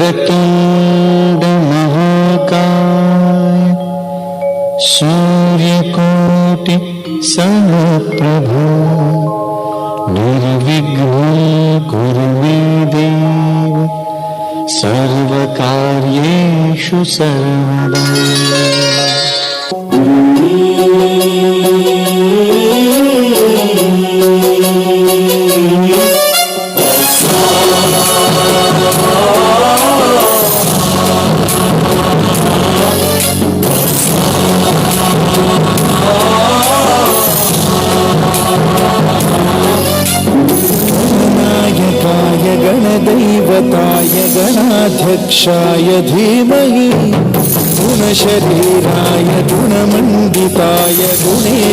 वक्रतुण्ड महाकाय सूर्यकोटि समप्रभो निर्विघ्नं कुरु मे देव सर्वकार्येषु सर्वदा। गणदैवताय गणाध्यक्षाय धीमहि गुणशरीराय गुणमण्डिताय गुणे